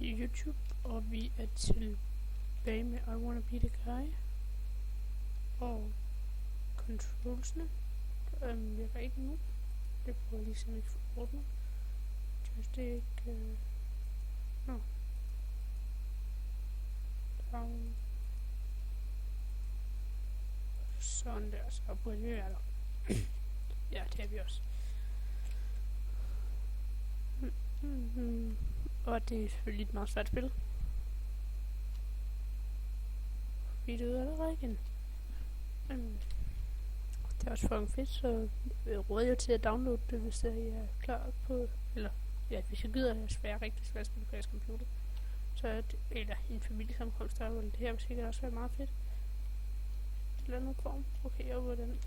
YouTube, og vi er tilbage med I Wanna Be The Guy. Og controlsene virker ikke nu. Det prøver jeg lige se, om jeg kan få ordnet. Just det ikke... Nå. Down. Sådan der, så burde vi være der. Ja, det er vi også. Og det er selvfølgelig et meget svært spil. Vi døde allerede igen. Det er også fucking fedt, så jeg råder jer til at downloade det, hvis I er klar på, eller ja, hvis jeg gider at være rigtig svært spil på jeres computer. Så eller en familiesammenkomst, der vil det her sikkert også være meget fedt. Et eller andet form. Okay, jeg var den.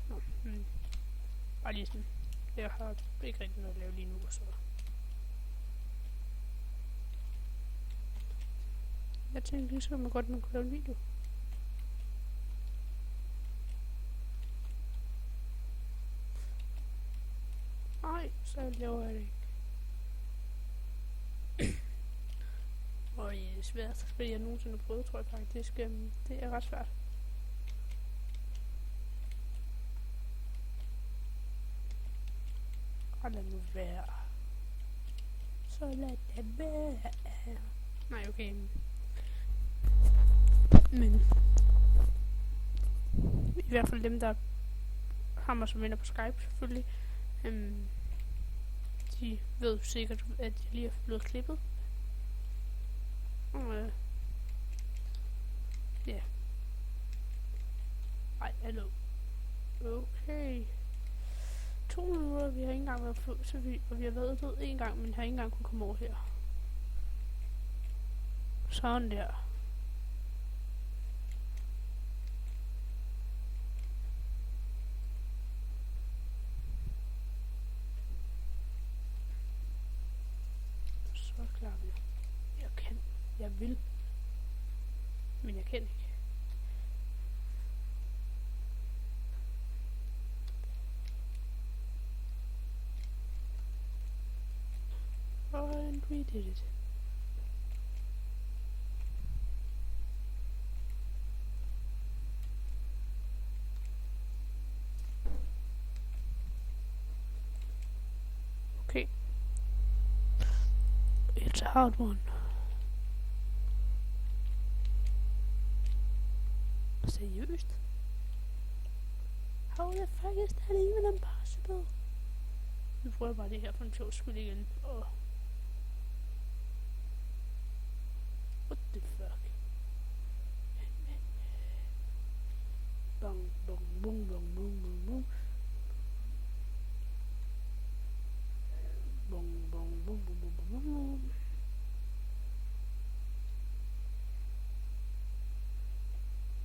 Nå, bare lige sådan. Jeg har ikke rigtig noget at lave lige nu, så... Jeg tænkte lige så, man kunne lave en video. Nej, så laver jeg det ikke. Og det er svært, fordi jeg nogensinde har prøvet, tror jeg faktisk. Det er ret svært. Og lad nu være. Så lad det være. Nej, okay. Men i hvert fald dem, der har mig som venner på Skype, selvfølgelig. De ved sikkert, at jeg lige er blevet klippet. Og ja. Ej, hallo. Okay. 2 minutter, vi har ikke engang været på, og vi har været død en gang, men har ikke engang kunne komme over her. Sådan der. Så klarer vi. Jeg kan. Jeg vil. Men jeg kan ikke. And we did it. Okay. It's a hard one. Seriøst? How the fuck is that even impossible? Nu prøver jeg bare det her for en sjov skyld igen. What the fuck? Bong, bong, bong, bong, bong, bong, bong. Bong, bong, bong, bong, bong, bong, bong.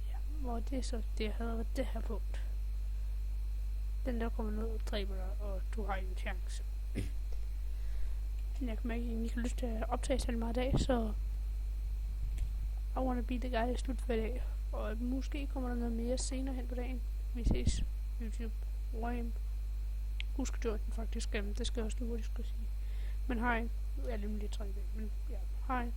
Ja, hvor det så, det havde været det her punkt. Den der kommer ned og dræber dig, og du har en chance. Jeg kan mærke, at jeg ikke har lyst til at optage så meget i dag, så I Wanna Be The Guy er slut for i dag. Og måske kommer der noget mere senere hen på dagen. Vi ses YouTube. Røm. Husk join faktisk. Det skal jeg også nu hurtigt skulle sige. Men hej. Jeg er nemlig lidt træt i dag, men ja, hej.